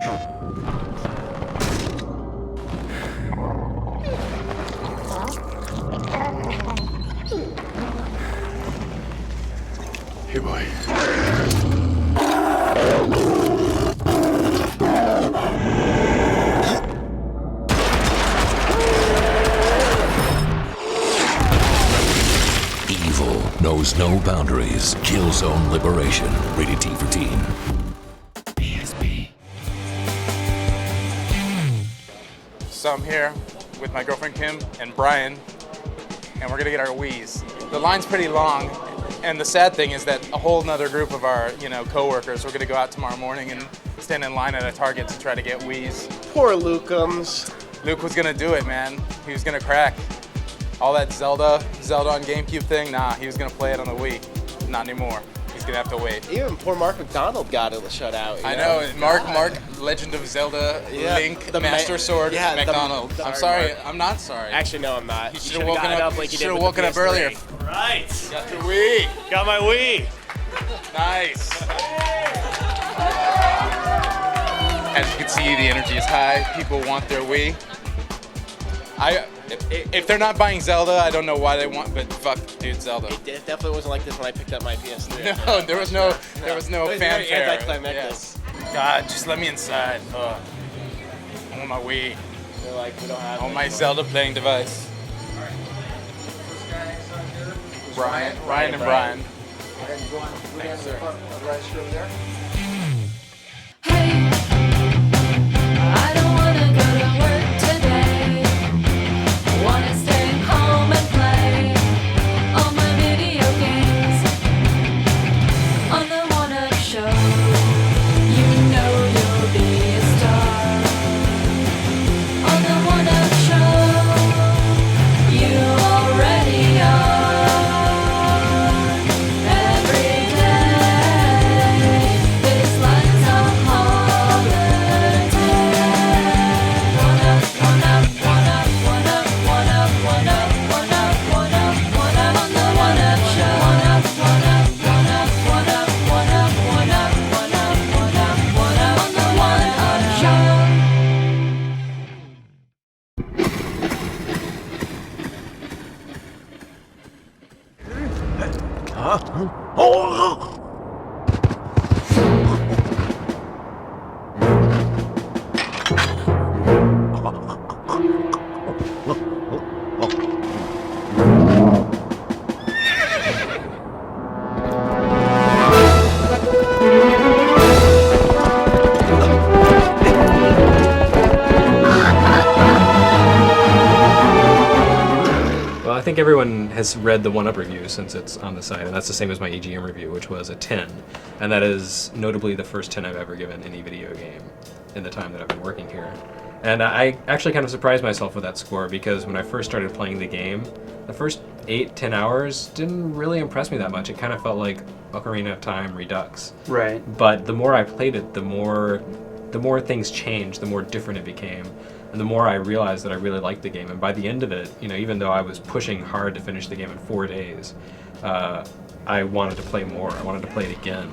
Hey, boy. Evil knows no boundaries. Killzone Liberation. Rated T for teen. PSP. So I'm here with my girlfriend Kim and Brian, and we're gonna get our Wiis. The line's pretty long, and the sad thing is that a whole nother group of our, co-workers, we're gonna go out tomorrow morning and stand in line at a Target to try to get Wiis. Poor Lukeums. Luke was gonna do it, man. He was gonna crack. All that Zelda on GameCube thing, nah, he was gonna play it on the Wii. Not anymore. He's gonna have to wait. Even poor Mark McDonald got it shut out. I know, Mark, Legend of Zelda, Yeah, Link, the Master Sword, yeah, McDonald. I'm sorry, I'm not sorry. Actually, no, I'm not. You should have woken up like you did with the PS3. Earlier. Right. Got your Wii. Got my Wii. Nice. As you can see, the energy is high. People want their Wii. If they're not buying Zelda, I don't know why they want, but fuck, dude, Zelda. It definitely wasn't like this when I picked up my PS3. No, there was no It was fanfare. very anticlimactic. Yes. God, just let me inside. Ugh. I want my Wii. They're like, we don't have I want it my anymore. Zelda playing device. Ryan and Brian. Thanks, sir. Hey, I don't wanna go to work today. I wanna stay home and play all my video games on the One Up Show. You know you'll be a star on the One Up Show. You already are. Every day, this life's a holiday. One up, one up, one up, one up, one up, one up, one up, one up, one up on the One Up Show. One up, one up, one up, one up, one up, one up, one up, one up, one up on the One Up Show. Well, I think everyone has read the 1UP review since it's on the site, and that's the same as my EGM review, which was a 10. And that is notably the first 10 I've ever given any video game in the time that I've been working here. And I actually kind of surprised myself with that score because when I first started playing the game, the first 8-10 hours didn't really impress me that much. It kind of felt like Ocarina of Time Redux. Right. But the more I played it, the more things changed, the more different it became. And the more I realized that I really liked the game. And by the end of it, even though I was pushing hard to finish the game in 4 days, I wanted to play more. I wanted to play it again.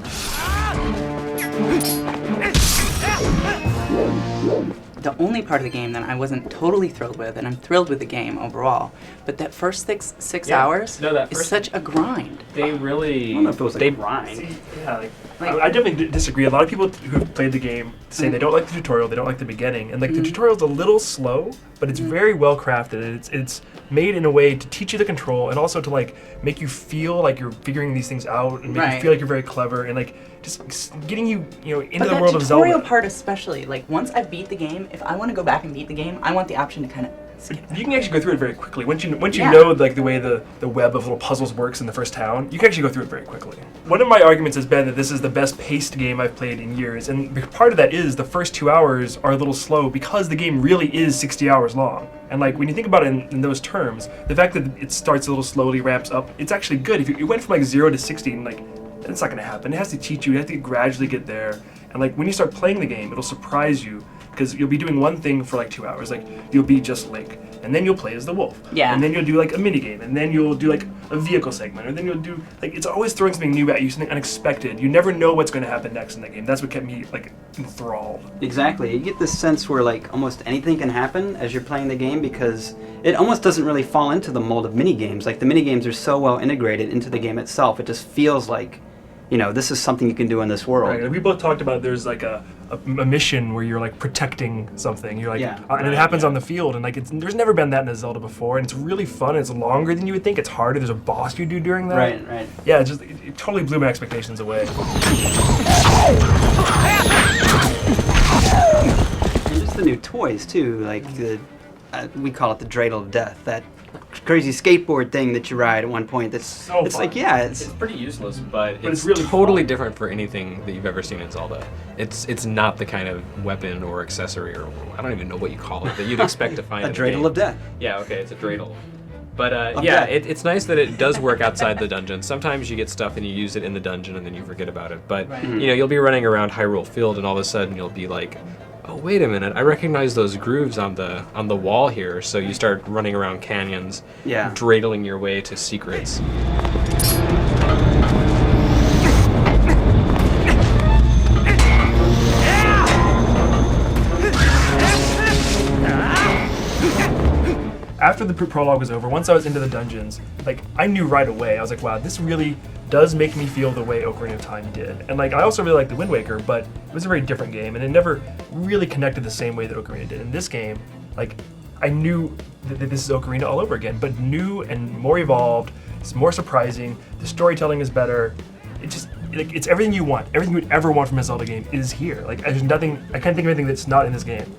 The only part of the game that I wasn't totally thrilled with, and I'm thrilled with the game overall, but that first six hours is such a grind. They really... I don't know if it was a grind. Yeah, I definitely disagree. A lot of people who have played the game say they don't like the tutorial, they don't like the beginning, and the tutorial's a little slow, but it's very well crafted. It's made in a way to teach you the control and also to make you feel like you're figuring these things out and make you feel like you're very clever and just getting you into the world of Zelda. The tutorial part especially, once I beat the game, if I want to go back and beat the game, I want the option to kind of skip it. You can actually go through it very quickly. Once you know the way the web of little puzzles works in the first town, you can actually go through it very quickly. One of my arguments has been that this is the best paced game I've played in years, and part of that is the first 2 hours are a little slow because the game really is 60 hours long. And when you think about it in those terms, the fact that it starts a little slowly, ramps up, it's actually good. If you went from 0 to 60, and that's not going to happen. It has to teach you. You have to gradually get there. And when you start playing the game, it'll surprise you because you'll be doing one thing for 2 hours. You'll be just Link. and then you'll play as the wolf. Yeah. And then you'll do like a mini game, and then you'll do like a vehicle segment, and then you'll do like it's always throwing something new at you, something unexpected. You never know what's going to happen next in that game. That's what kept me like enthralled. Exactly. You get this sense where like almost anything can happen as you're playing the game because it almost doesn't really fall into the mold of mini games. Like the mini games are so well integrated into the game itself. It just feels like, you know, this is something you can do in this world. Right. We both talked about there's like a mission where you're like protecting something. You're like, and it happens on the field, and like there's never been that in a Zelda before, and it's really fun. It's longer than you would think. It's harder. There's a boss you do during that. Right. Yeah, it totally blew my expectations away. And just the new toys too, like we call it the dreidel of death. That crazy skateboard thing that you ride at one point. It's fun. like it's pretty useless, but it's really totally fun. different for anything that you've ever seen in Zelda. It's not the kind of weapon or accessory, or I don't even know what you call it, that you'd expect to find a in dreidel game. of death. Yeah, okay, it's a dreidel. But death. it's nice that it does work outside the dungeon. Sometimes you get stuff and you use it in the dungeon and then you forget about it. But you know, you'll be running around Hyrule Field and all of a sudden you'll be like, oh wait a minute, I recognize those grooves on the wall here. So you start running around canyons, dreidling your way to secrets. After the prologue was over, once I was into the dungeons, like I knew right away. I was like, wow, this really does make me feel the way Ocarina of Time did. And like I also really liked the Wind Waker, but it was a very different game, and it never really connected the same way that Ocarina did. In this game, like I knew that this is Ocarina all over again, but new and more evolved. It's more surprising. The storytelling is better. It just like it's everything you want. Everything you would ever want from a Zelda game is here. Like there's nothing. I can't think of anything that's not in this game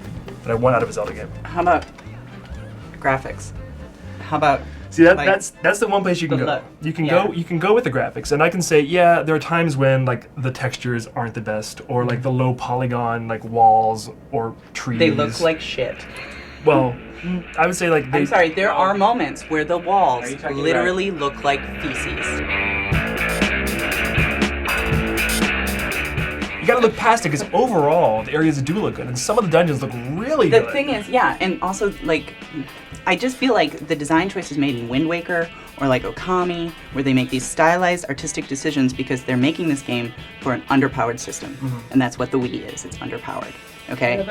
that I want out of a Zelda game. How about graphics? How about See that's the one place you can go. You can go with the graphics, and I can say there are times when like the textures aren't the best, or like the low polygon like walls or trees. They look like shit. Well, I would say like I'm sorry. There are moments where the walls literally look like feces. You gotta look past it because overall the areas do look good, and some of the dungeons look really good. The thing is, and also like, I just feel like the design choices made in Wind Waker or like Okami, where they make these stylized artistic decisions because they're making this game for an underpowered system, and that's what the Wii is. It's underpowered, okay?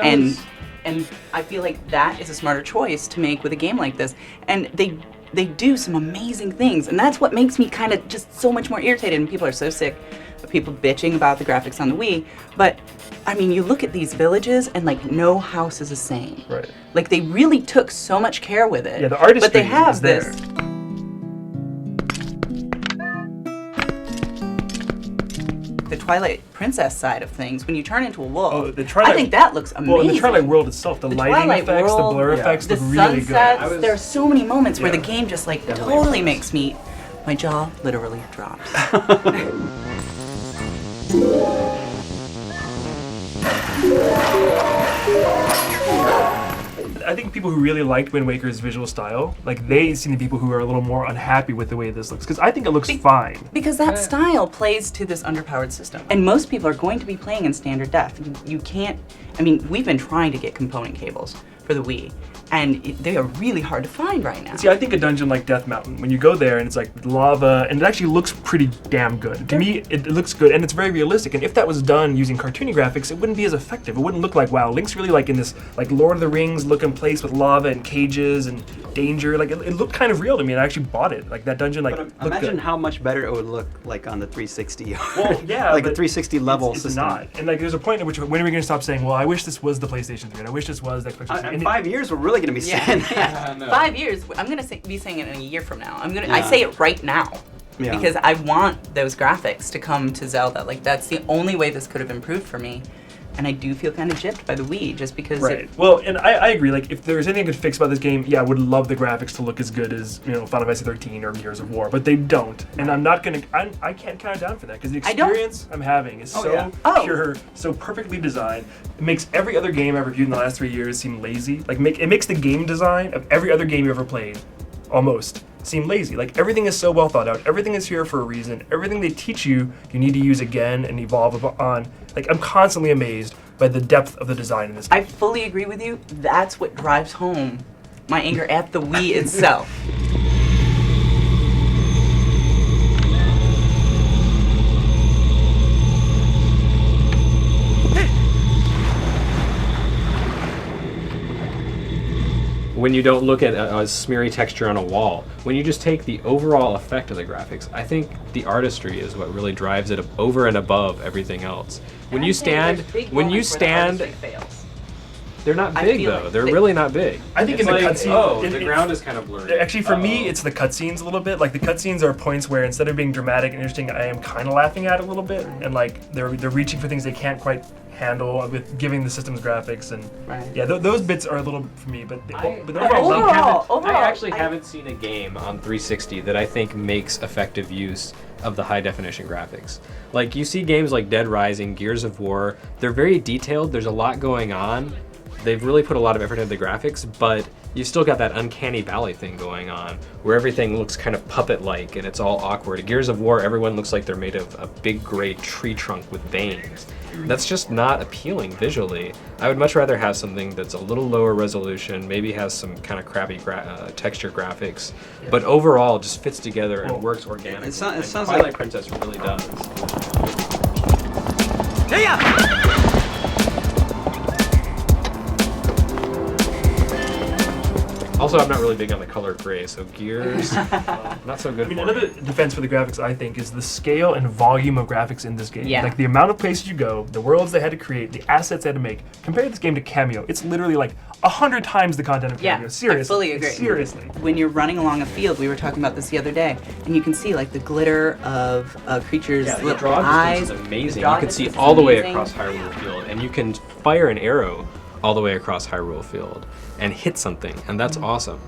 And I feel like that is a smarter choice to make with a game like this, and they do some amazing things, and that's what makes me kind of just so much more irritated. And people are so sick of people bitching about the graphics on the Wii, but I mean, you look at these villages and like no house is the same. Right. Like they really took so much care with it. Yeah, the artistry but they have is there. this. The Twilight Princess side of things, when you turn into a wolf, I think that looks amazing. Well, the Twilight world itself, the lighting Twilight effects, world, the blur effects the look really sunsets, good. there are so many moments where the game just like totally makes me, my jaw literally drops. I think people who really liked Wind Waker's visual style, like they seem to be people who are a little more unhappy with the way this looks, because I think it looks fine. Because that style plays to this underpowered system. And most people are going to be playing in standard def. You can't, I mean, we've been trying to get component cables for the Wii, and they are really hard to find right now. See, I think a dungeon like Death Mountain, when you go there and it's like lava, and it actually looks pretty damn good. To me, it looks good, and it's very realistic. And if that was done using cartoony graphics, it wouldn't be as effective. It wouldn't look like, wow, Link's really like in this like Lord of the Rings looking place with lava and cages and danger. Like it looked kind of real to me, and I actually bought it. Like that dungeon, like looked imagine good. how much better it would look like on the 360. Well, yeah, like a but 360 level it's system. not. And like there's a point at which when are we gonna stop saying, well, I wish this was the PlayStation 3, and I wish this was the Xbox 3. In 5 years, we're really going to be saying that. 5 years, I'm gonna be saying it in a year from now. I say it right now. Yeah. Because I want those graphics to come to Zelda. Like that's the only way this could have improved for me. And I do feel kind of gypped by the Wii just because Well, and I agree, like if there's anything I could fix about this game, I would love the graphics to look as good as, Final Fantasy 13 or Gears of War, but they don't. And I'm not gonna I can't count down for that because the experience I'm having is so pure, so perfectly designed. It makes every other game I've reviewed in the last 3 years seem lazy. Like it makes the game design of every other game you ever played almost seem lazy. Like everything is so well thought out. Everything is here for a reason. Everything they teach you, you need to use again and evolve on. Like I'm constantly amazed by the depth of the design in this game. I fully agree with you. That's what drives home my anger at the Wii itself. When you don't look at a smeary texture on a wall, when you just take the overall effect of the graphics, I think the artistry is what really drives it over and above everything else. When you stand, they're not I big feel though. like They're they- really not big. I think It's in the like, cutscene, oh, it- the it- ground is kind of blurry. Actually, for me, it's the cutscenes a little bit. Like the cutscenes are points where instead of being dramatic and interesting, I am kind of laughing at it a little bit, and like they're reaching for things they can't quite handle with giving the system's graphics, and Right. yeah, those bits are a little for me. But the But overall, overall, I actually haven't seen a game on 360 that I think makes effective use of the high definition graphics. Like you see games like Dead Rising, Gears of War, they're very detailed, there's a lot going on. They've really put a lot of effort into the graphics, but you still got that uncanny valley thing going on where everything looks kind of puppet-like and it's all awkward. In Gears of War, everyone looks like they're made of a big gray tree trunk with veins. That's just not appealing visually. I would much rather have something that's a little lower resolution, maybe has some kind of crappy texture graphics, but overall just fits together and works organically. It sounds And like- Twilight Princess really does. Also, I'm not really big on the color gray, so Gears, not so good I mean, for another me. defense for the graphics, I think, is the scale and volume of graphics in this game. Yeah. Like the amount of places you go, the worlds they had to create, the assets they had to make. Compare this game to Cameo. It's literally like 100 times the content of Yeah, Cameo. Seriously. I fully agree. Seriously. When you're running along a field, we were talking about this the other day, and you can see like the glitter of creatures' Yeah, the little draw eyes. distance is amazing. The You draw can see distance is all the way amazing. across Hyrule Field, and you can fire an arrow all the way across Hyrule Field and hit something, and that's awesome.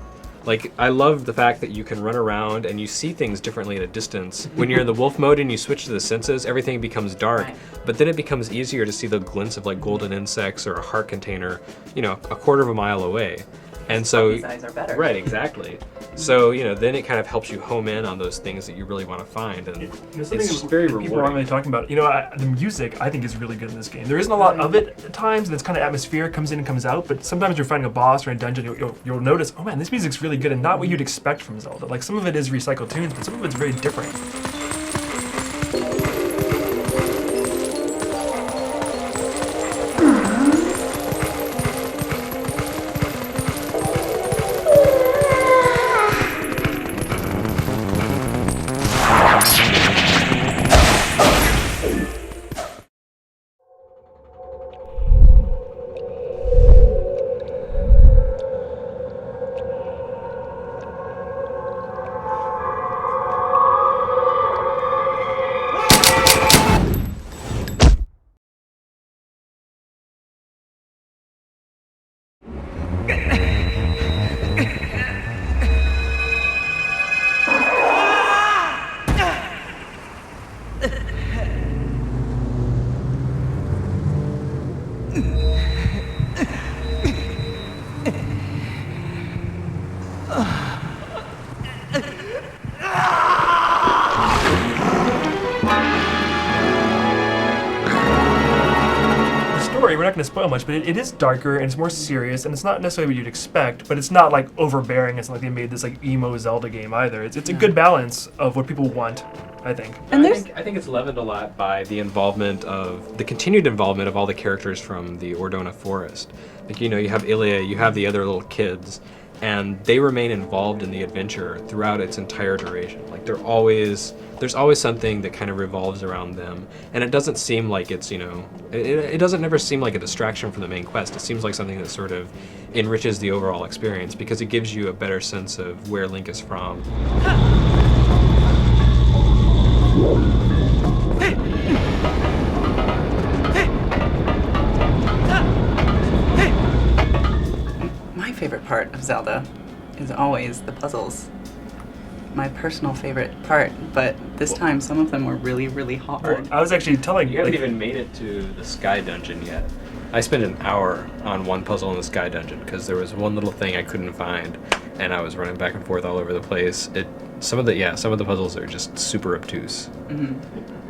Like, I love the fact that you can run around and you see things differently at a distance. When you're in the wolf mode and you switch to the senses, everything becomes dark, Right. but then it becomes easier to see the glints of like golden insects or a heart container, you know, a quarter of a mile away. And so, These eyes are better. right, exactly. So, you know, then it kind of helps you home in on those things that you really want to find, and You know, it's something just that very people aren't rewarding. really talking about. You know, the music I think is really good in this game. There isn't a lot of it at times, and it's kind of atmospheric, comes in and comes out. But sometimes you're fighting a boss or a dungeon, you'll notice, oh man, this music's really good, and not what you'd expect from Zelda. Like some of it is recycled tunes, but some of it's very different. We're not going to spoil much, but it is darker and it's more serious, and it's not necessarily what you'd expect, but it's not like overbearing. It's not like they made this like emo Zelda game either. It's a good balance of what people want, I think. And I think it's leavened a lot by the continued involvement of all the characters from the Ordona Forest. Like, you know, you have Ilia, you have the other little kids, and they remain involved in the adventure throughout its entire duration. Like, there's always something that kind of revolves around them, and it doesn't seem like it's, you know, it doesn't never seem like a distraction from the main quest. It seems like something that sort of enriches the overall experience because it gives you a better sense of where Link is from. My favorite part of Zelda is always the puzzles. My personal favorite part, but this time some of them were really, really hard. I was actually telling You haven't even made it to the Sky Dungeon yet. I spent an hour on one puzzle in the Sky Dungeon because there was one little thing I couldn't find, and I was running back and forth all over the place. Some of the puzzles are just super obtuse.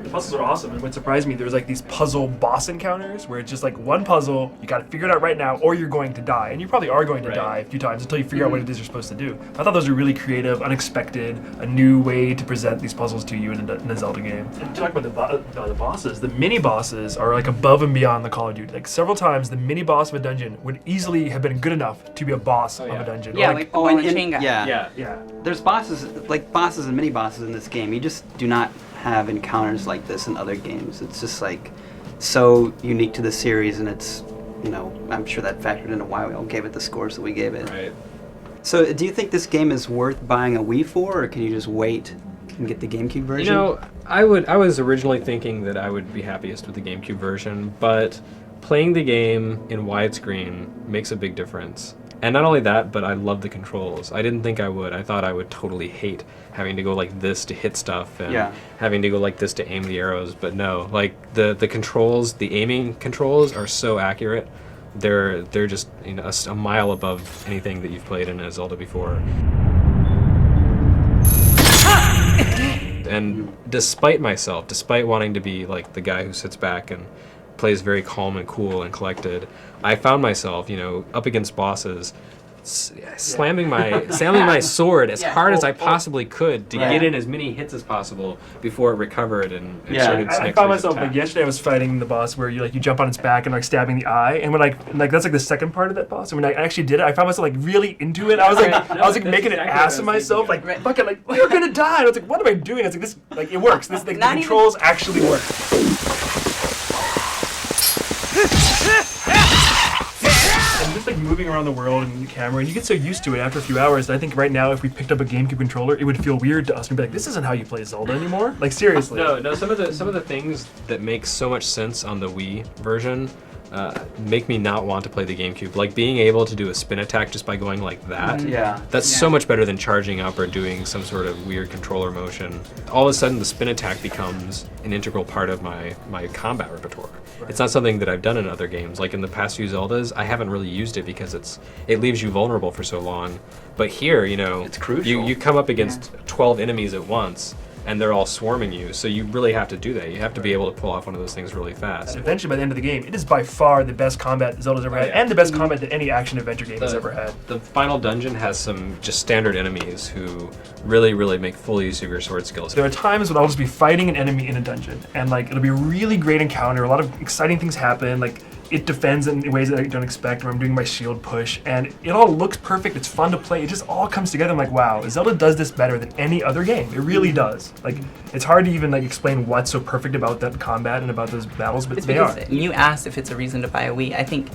The puzzles are awesome, and what surprised me, there was like these puzzle boss encounters where it's just like one puzzle, you gotta figure it out right now, or you're going to die. And you probably are going to die a few times until you figure out what it is you're supposed to do. I thought those were really creative, unexpected, a new way to present these puzzles to you in a Zelda game. And to talk about the bosses, the mini bosses are like above and beyond the Call of Duty. Like several times, the mini boss of a dungeon would easily have been good enough to be a boss of a dungeon. Yeah, Or like the ball and chain guy. Yeah. yeah. There's bosses and mini bosses in this game. You just do not have encounters like this in other games. It's just like so unique to the series, and it's, you know, I'm sure that factored into why we all gave it the scores that we gave it. Right. So do you think this game is worth buying a Wii for, or can you just wait and get the GameCube version? You know, I was originally thinking that I would be happiest with the GameCube version, but playing the game in widescreen makes a big difference. And not only that, but I love the controls. I didn't think I would. I thought I would totally hate having to go like this to hit stuff and having to go like this to aim the arrows, but no. Like the controls, the aiming controls are so accurate. They're just, you know, a mile above anything that you've played in a Zelda before. And despite myself, despite wanting to be like the guy who sits back and plays very calm and cool and collected, I found myself, you know, up against bosses, slamming my sword as hard as I possibly could to get in as many hits as possible before it recovered and started. I found myself like yesterday I was fighting the boss where you jump on its back and like stabbing the eye, and when like that's like the second part of that boss. And when I actually did it, I found myself like really into it. I was like making an ass of myself, like fucking like you're gonna die. And I was like, what am I doing? It's like this, like it works. This like the controls actually work. And just like moving around the world and the camera, and you get so used to it after a few hours that I think right now if we picked up a GameCube controller, it would feel weird to us and be like, this isn't how you play Zelda anymore. Like seriously. No. Some of the things that make so much sense on the Wii version make me not want to play the GameCube. Like being able to do a spin attack just by going like that. That's so much better than charging up or doing some sort of weird controller motion. All of a sudden the spin attack becomes an integral part of my combat repertoire. It's not something that I've done in other games. Like in the past few Zeldas, I haven't really used it because it leaves you vulnerable for so long. But here, you know, it's crucial. You come up against 12 enemies at once, and they're all swarming you, so you really have to do that. You have to be able to pull off one of those things really fast. And eventually, by the end of the game, it is by far the best combat Zelda's ever had, and the best combat that any action-adventure game has ever had. The final dungeon has some just standard enemies who really, really make full use of your sword skills. There are times when I'll just be fighting an enemy in a dungeon, and like it'll be a really great encounter, a lot of exciting things happen, like it defends in ways that I don't expect, where I'm doing my shield push, and it all looks perfect, it's fun to play, it just all comes together. I'm like, wow, Zelda does this better than any other game. It really does. Like, it's hard to even like explain what's so perfect about that combat and about those battles, but they are. You asked if it's a reason to buy a Wii. I think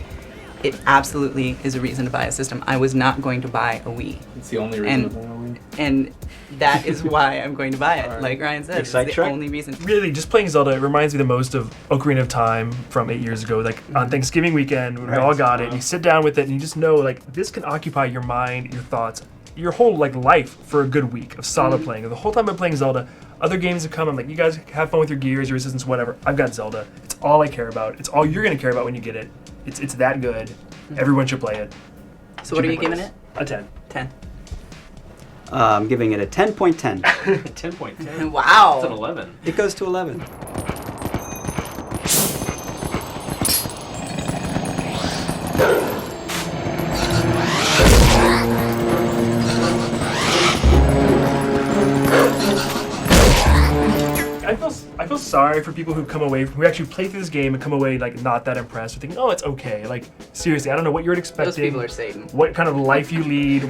it absolutely is a reason to buy a system. I was not going to buy a Wii. It's the only reason to buy a Wii. And that is why I'm going to buy it. Like Ryan said, it's the only reason. Really, just playing Zelda, it reminds me the most of Ocarina of Time from 8 years ago. Like on Thanksgiving weekend, when we all got it, and you sit down with it, and you just know like this can occupy your mind, your thoughts, your whole like life for a good week of solid playing. And the whole time I'm playing Zelda, other games have come. I'm like, you guys have fun with your gears, your resistance, whatever. I've got Zelda. It's all I care about. It's all you're gonna care about when you get it. It's that good. Everyone should play it. So what are you giving it? A 10. 10. I'm giving it a 10.10. 10.10. Wow. It's an 11. It goes to 11. I feel sorry for people who come away who actually play through this game and come away like not that impressed or thinking, oh, it's okay. Like seriously, I don't know what you're expecting. Those people are Satan. What kind of life you lead?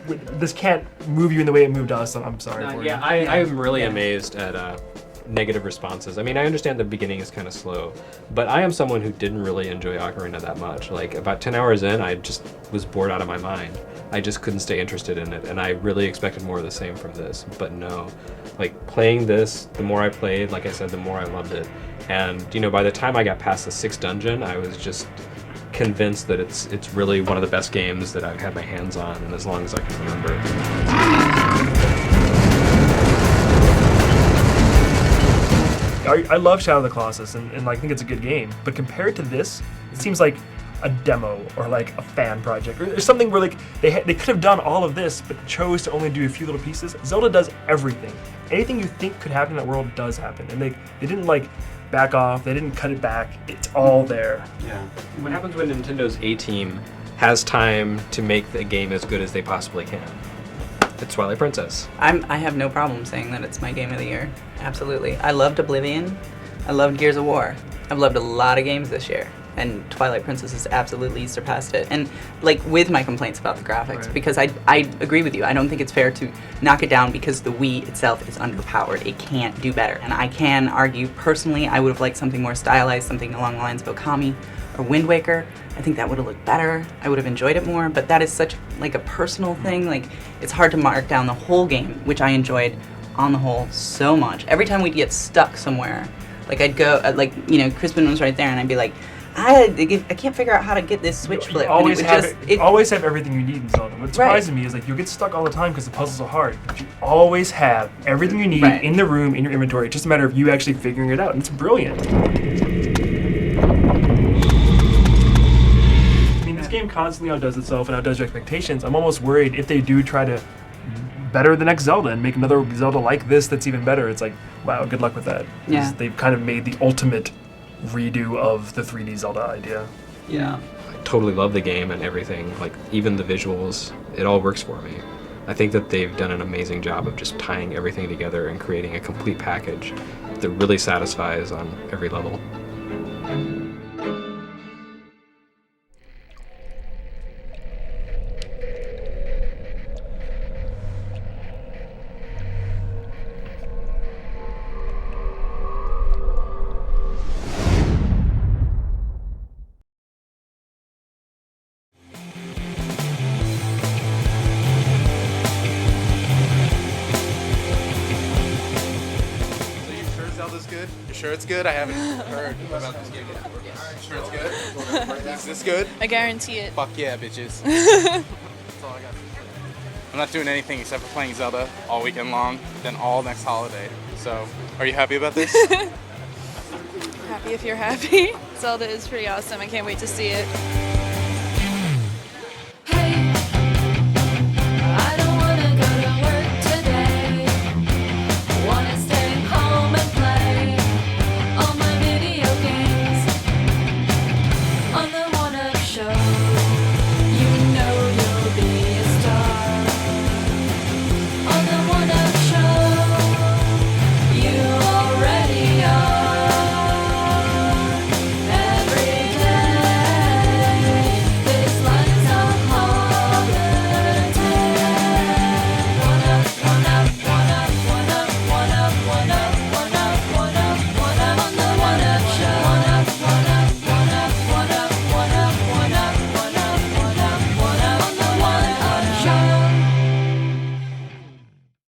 This can't move you in the way it moved us. I'm sorry for you. I'm really amazed at negative responses. I mean, I understand the beginning is kind of slow, but I am someone who didn't really enjoy Ocarina that much. Like about 10 hours in, I just was bored out of my mind. I just couldn't stay interested in it, and I really expected more of the same from this, but no. Like playing this, the more I played, like I said, the more I loved it. And you know, by the time I got past the 6th dungeon, I was just convinced that it's really one of the best games that I've had my hands on, and as long as I can remember. I love Shadow of the Colossus, and I think it's a good game. But compared to this, it seems like a demo or like a fan project or something where like they could have done all of this but chose to only do a few little pieces. Zelda does everything. Anything you think could happen in that world does happen, and they didn't like back off. They didn't cut it back. It's all there. Yeah. What happens when Nintendo's A-team has time to make the game as good as they possibly can? It's Twilight Princess. I have no problem saying that it's my game of the year. Absolutely. I loved Oblivion. I loved Gears of War. I've loved a lot of games this year, and Twilight Princess has absolutely surpassed it. And like with my complaints about the graphics, Right. because I agree with you. I don't think it's fair to knock it down because the Wii itself is underpowered. It can't do better. And I can argue personally, I would have liked something more stylized, something along the lines of Okami or Wind Waker. I think that would have looked better. I would have enjoyed it more. But that is such like a personal thing. Like it's hard to mark down the whole game, which I enjoyed on the whole so much. Every time we'd get stuck somewhere, like I'd go, like, you know, Crispin was right there, and I'd be like, I can't figure out how to get this switch flip. You always and it would have just, you always have everything you need in Zelda. What surprises me is like you'll get stuck all the time because the puzzles are hard. But you always have everything you need Right. in the room, in your inventory. It's just a matter of you actually figuring it out, and it's brilliant. I mean, this game constantly outdoes itself and outdoes your expectations. I'm almost worried if they do try to better the next Zelda and make another Zelda like this that's even better. It's like, wow, good luck with that. 'Cause Yeah. They've kind of made the ultimate redo of the 3D Zelda idea. Yeah. I totally love the game and everything. Like, even the visuals, it all works for me. I think that they've done an amazing job of just tying everything together and creating a complete package that really satisfies on every level. So you sure Zelda's good? You sure it's good? I haven't heard about this game yet. You sure it's good? Is this good? I guarantee it. Fuck yeah, bitches. That's all I got. I'm not doing anything except for playing Zelda all weekend long, then all next holiday. So, are you happy about this? Happy if you're happy. Zelda is pretty awesome. I can't wait to see it.